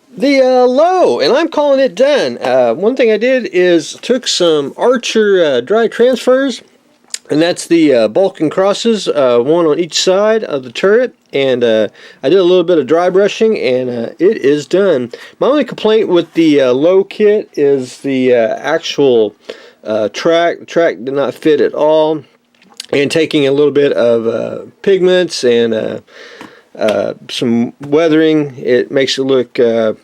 The Lowe, and I'm calling it done. One thing I did is took some Archer dry transfers, and that's the Balkan crosses, one on each side of the turret, and I did a little bit of dry brushing, and it is done. My only complaint with the Lowe kit is the actual track. The track did not fit at all, and taking a little bit of pigments and some weathering, it makes it look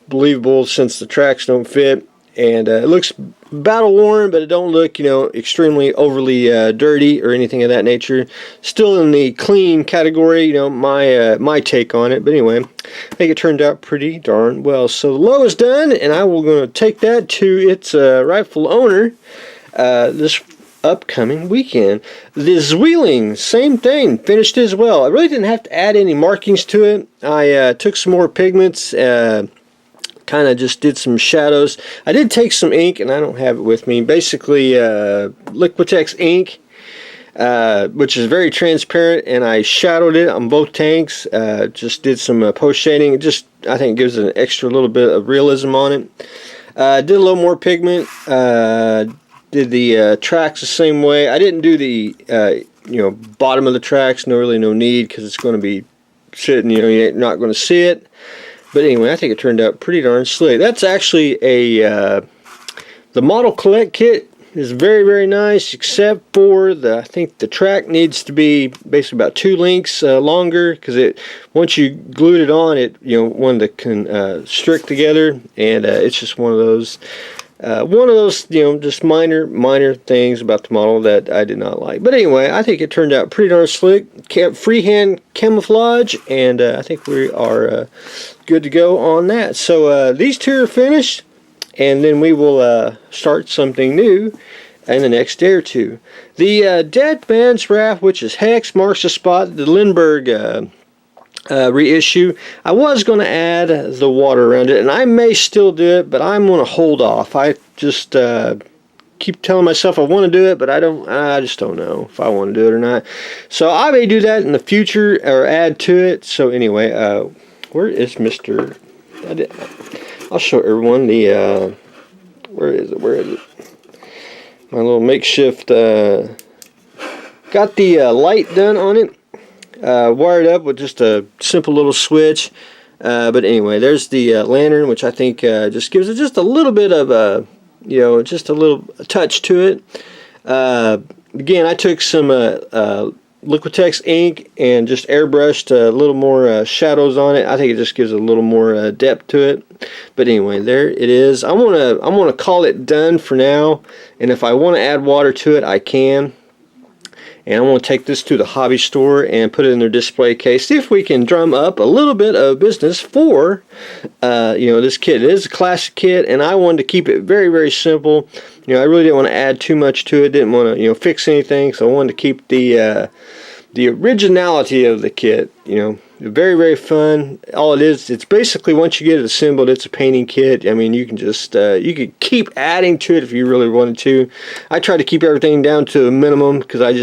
believable since the tracks don't fit, and it looks battle worn, but it don't look, extremely overly dirty or anything of that nature. Still in the clean category, my take on it. But anyway, I think it turned out pretty darn well. So the Lowe is done, and I will going to take that to its rightful owner this upcoming weekend. The Zwilling, same thing, finished as well. I really didn't have to add any markings to it. I took some more pigments, kind of just did some shadows. I did take some ink, and I don't have it with me. Basically, Liquitex ink, which is very transparent, and I shadowed it on both tanks. Just did some post shading. It just, I think, gives an extra little bit of realism on it. Did a little more pigment. Did the tracks the same way. I didn't do the bottom of the tracks. No need, because it's going to be sitting. You're not going to see it. But anyway, I think it turned out pretty darn slick. That's actually the model collect kit is very, very nice, except for I think the track needs to be basically about 2 links longer, because once you glued it on, it wanted to constrict together, and it's just one of those just minor things about the model that I did not like. But anyway, I think it turned out pretty darn slick. Kept freehand camouflage, and I think we are good to go on that. So these two are finished, and then we will start something new in the next day or two. The Dead Man's Wrath, which is Hex, marks the spot. The Lindbergh reissue. I was going to add the water around it, and I may still do it, but I'm going to hold off. I just keep telling myself I want to do it, but I just don't know if I want to do it or not. So I may do that in the future or add to it. So anyway, where is Mr. I'll show everyone the where is it? My little makeshift got the light done on it. Wired up with just a simple little switch, but anyway, there's the lantern, which I think just gives it just a little bit of just a little touch to it. Again, I took some Liquitex ink and just airbrushed a little more shadows on it. I think it just gives a little more depth to it. But anyway, there it is. I'm gonna call it done for now, and if I want to add water to it, I can. And I'm going to take this to the hobby store and put it in their display case. See if we can drum up a little bit of business for, this kit. It is a classic kit, and I wanted to keep it very, very simple. I really didn't want to add too much to it. Didn't want to, fix anything. So I wanted to keep the originality of the kit. Very, very fun. All it is, it's basically, once you get it assembled, it's a painting kit. I mean, you can just you could keep adding to it if you really wanted to. I try to keep everything down to a minimum, because I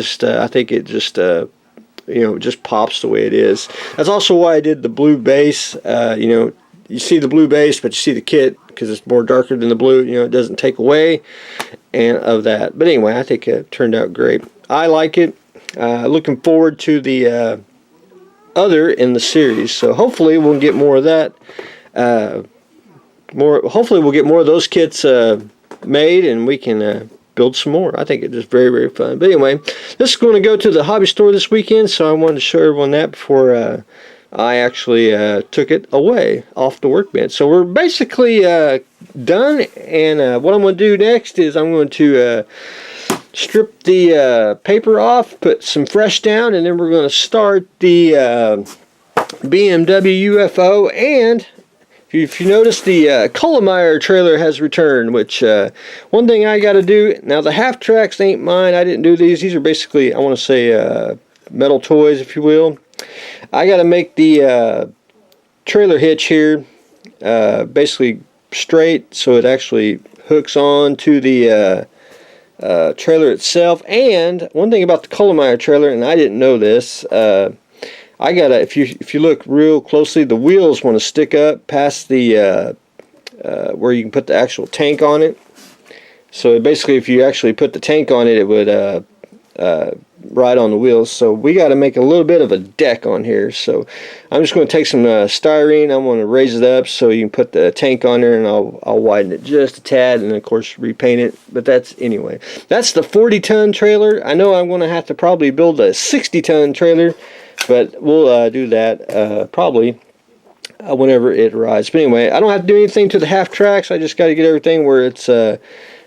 think it just just pops the way it is. That's also why I did the blue base. You see the blue base, but you see the kit, because it's more darker than the blue. It doesn't take away of that. But anyway, I think it turned out great. I like it. Looking forward to the other in the series, so hopefully we'll get more of that. Hopefully we'll get more of those kits made, and we can build some more. I think it's just very, very fun. But anyway, this is going to go to the hobby store this weekend, so I wanted to show everyone that before I actually took it away off the workbench. So we're basically done, and what I'm going to do next is I'm going to strip the paper off, put some fresh down, and then we're going to start the BMW UFO. And if you notice, the Kohlemeyer trailer has returned, which one thing I got to do, now the half tracks ain't mine. I didn't do these. These are basically, I want to say, metal toys, if you will. I got to make the trailer hitch here basically straight, so it actually hooks on to the trailer itself. And one thing about the Kohlemeyer trailer, and I didn't know this, I gotta, if you look real closely, the wheels want to stick up past the where you can put the actual tank on it. So basically, if you actually put the tank on it, it would ride on the wheels. So we got to make a little bit of a deck on here. So I'm just going to take some styrene. I'm going to raise it up so you can put the tank on there, and I'll widen it just a tad, and of course repaint it. But that's the 40-ton trailer. I know I'm going to have to probably build a 60-ton trailer, but we'll do that probably whenever it arrives. But anyway, I don't have to do anything to the half tracks. I just got to get everything where it's where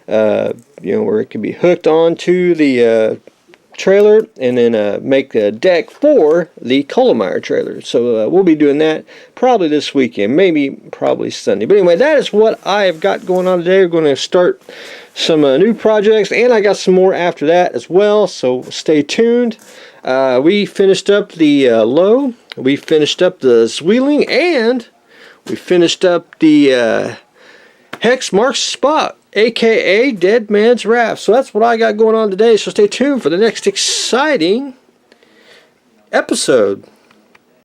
it can be hooked onto the trailer, and then make a deck for the Colomire trailer. So we'll be doing that probably this weekend, probably Sunday. But anyway, that is what I've got going on today. We're going to start some new projects, and I got some more after that as well, so stay tuned. We finished up the Lowe, we finished up the Zwilling, and we finished up the Hex Marks Spot, aka Dead Man's Wrath. So that's what I got going on today. So stay tuned for the next exciting episode.